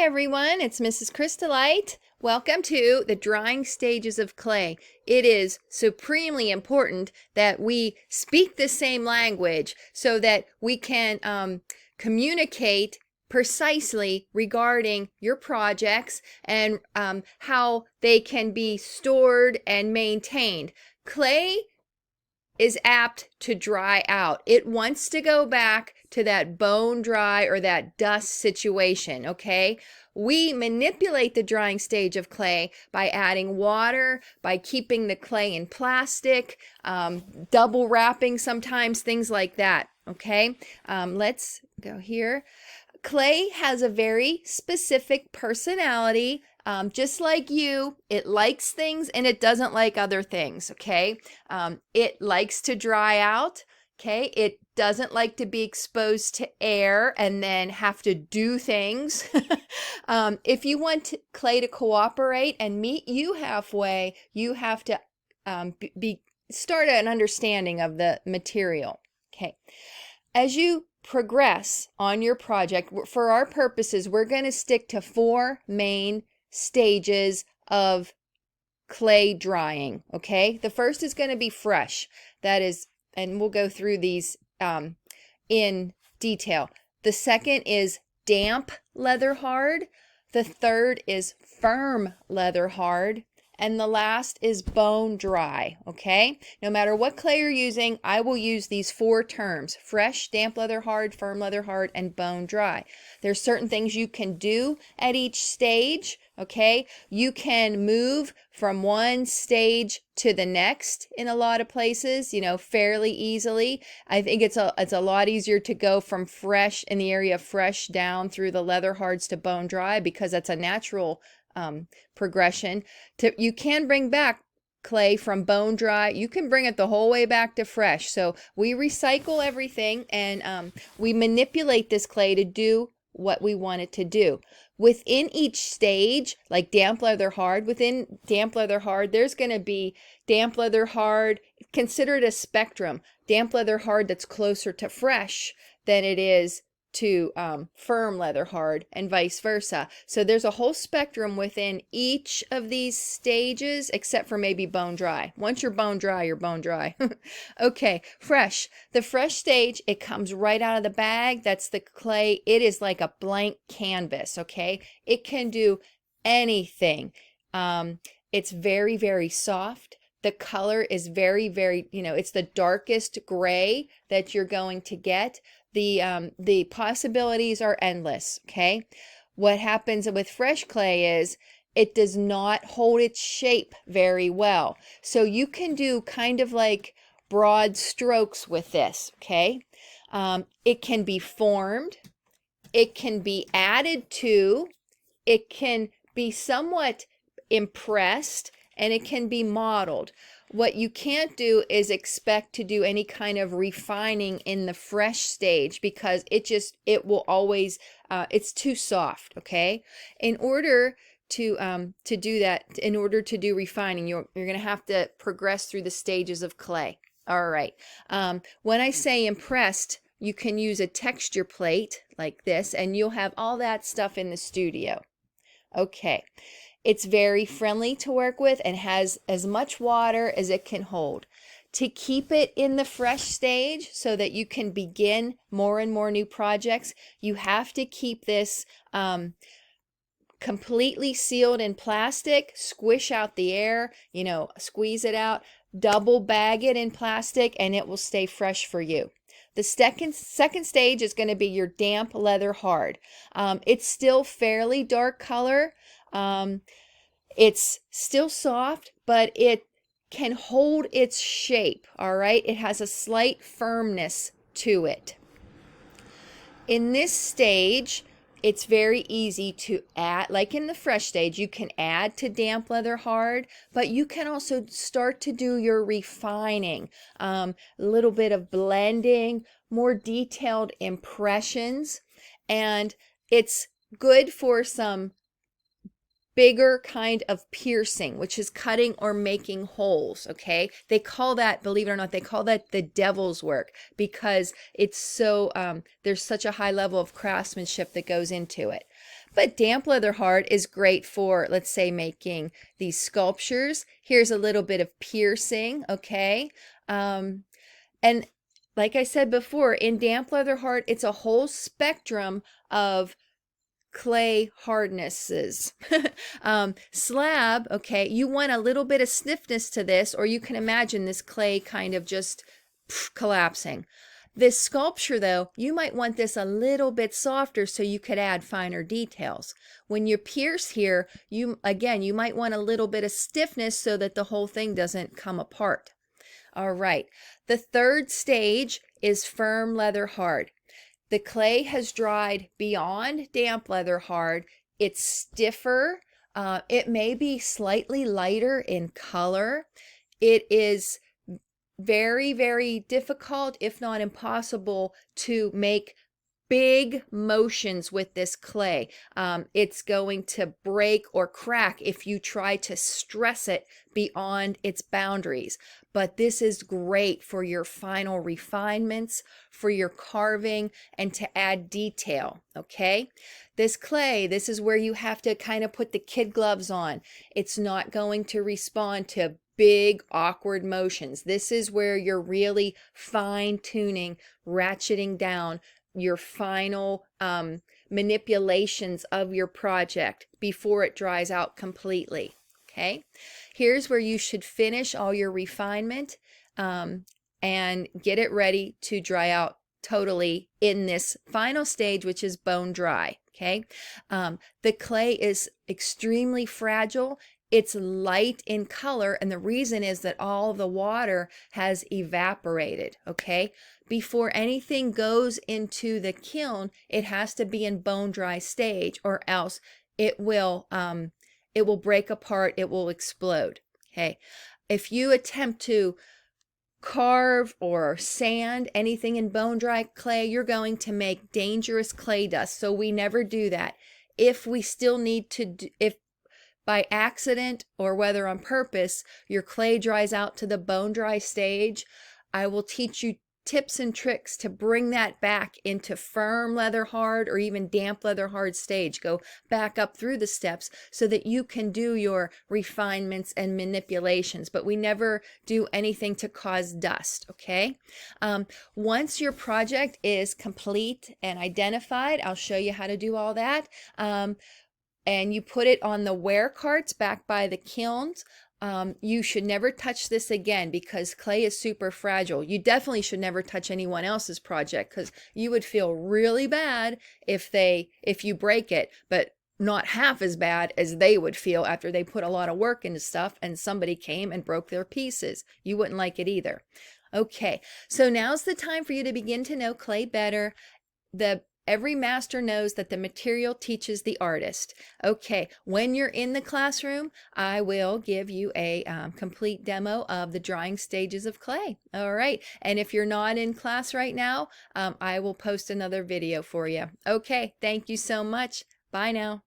everyone, it's Mrs. Crystallite. Welcome to the drying stages of clay. It is supremely important that we speak the same language so that we can communicate precisely regarding your projects and how they can be stored and maintained. Clay is apt to dry out. It wants to go back to that bone dry or that dust situation, okay? We manipulate the drying stage of clay by adding water, by keeping the clay in plastic, double wrapping sometimes, things like that, okay? Let's go here. Clay has a very specific personality. Just like you, it likes things and it doesn't like other things, okay? It likes to dry out, okay? It doesn't like to be exposed to air and then have to do things. If you want clay to cooperate and meet you halfway, you have to start an understanding of the material, okay? As you progress on your project, for our purposes, we're going to stick to 4 main stages of clay drying, okay? The first is going to be fresh. That is, and we'll go through these in detail. The second is damp leather hard. The third is firm leather hard. And the last is bone dry, okay? No matter what clay you're using, I will use these 4 terms: fresh, damp leather hard, firm leather hard, and bone dry. There's certain things you can do at each stage, okay? You can move from one stage to the next in a lot of places, fairly easily. I think it's a lot easier to go from fresh, in the area of fresh, down through the leather hards to bone dry, because that's a natural progression. You can bring back clay from bone dry. You can bring it the whole way back to fresh. So we recycle everything and we manipulate this clay to do what we want it to do. Within each stage, like damp leather hard, within damp leather hard, there's going to be damp leather hard. Consider it a spectrum. Damp leather hard that's closer to fresh than it is to firm leather hard, and vice versa. So there's a whole spectrum within each of these stages, except for maybe bone dry. Once you're bone dry, you're bone dry. Okay, fresh. The fresh stage, it comes right out of the bag. That's the clay. It is like a blank canvas, okay? It can do anything. It's very, very soft. The color is very, very, it's the darkest gray that you're going to get. The possibilities are endless, okay? What happens with fresh clay is it does not hold its shape very well. So you can do kind of like broad strokes with this, okay? It can be formed, it can be added to, it can be somewhat impressed, and it can be modeled. What you can't do is expect to do any kind of refining in the fresh stage, because it will always, it's too soft, okay? In order to do that, in order to do refining, you're going to have to progress through the stages of clay. All right. When I say impressed, you can use a texture plate like this, and you'll have all that stuff in the studio. Okay. It's very friendly to work with and has as much water as it can hold. To keep it in the fresh stage so that you can begin more and more new projects, you have to keep this completely sealed in plastic, squish out the air, squeeze it out, double bag it in plastic, and it will stay fresh for you. The second stage is going to be your damp leather hard. It's still fairly dark color. It's still soft, but it can hold its shape, all right? It has a slight firmness to it. In this stage, it's very easy to add, like in the fresh stage, you can add to damp leather hard, but you can also start to do your refining, a little bit of blending, more detailed impressions, and it's good for some bigger kind of piercing, which is cutting or making holes, okay? They call that, believe it or not, they call that the devil's work, because it's so, there's such a high level of craftsmanship that goes into it. But damp leather hard is great for, let's say, making these sculptures. Here's a little bit of piercing, okay? And like I said before, in damp leather hard, it's a whole spectrum of clay hardnesses. Slab, okay, you want a little bit of stiffness to this, or you can imagine this clay kind of just collapsing. This sculpture, though, you might want this a little bit softer so you could add finer details. When you pierce here, you might want a little bit of stiffness so that the whole thing doesn't come apart. All right, the third stage is firm leather hard. The clay has dried beyond damp leather hard. It's stiffer. It may be slightly lighter in color. It is very, very difficult, if not impossible, to make big motions with this clay. It's going to break or crack if you try to stress it beyond its boundaries. But this is great for your final refinements, for your carving, and to add detail, okay? This clay, this is where you have to kind of put the kid gloves on. It's not going to respond to big awkward motions. This is where you're really fine-tuning, ratcheting down your final manipulations of your project before it dries out completely. Okay, here's where you should finish all your refinement and get it ready to dry out totally in this final stage, which is bone dry. Okay, the clay is extremely fragile. It's light in color, and the reason is that all of the water has evaporated, okay? Before anything goes into the kiln, it has to be in bone dry stage, or else it will break apart, it will explode, okay? If you attempt to carve or sand anything in bone dry clay, you're going to make dangerous clay dust, so we never do that. If we still need to, if by accident or whether on purpose, your clay dries out to the bone dry stage, I will teach you tips and tricks to bring that back into firm leather hard or even damp leather hard stage. Go back up through the steps so that you can do your refinements and manipulations, but we never do anything to cause dust, okay? Once your project is complete and identified, I'll show you how to do all that. And you put it on the wear carts back by the kilns. You should never touch this again because clay is super fragile. You definitely should never touch anyone else's project because you would feel really bad if you break it, but not half as bad as they would feel after they put a lot of work into stuff and somebody came and broke their pieces. You wouldn't like it either. Okay, so now's the time for you to begin to know clay better. Every master knows that the material teaches the artist. Okay, when you're in the classroom, I will give you a complete demo of the drying stages of clay. All right, and if you're not in class right now, I will post another video for you. Okay, thank you so much. Bye now.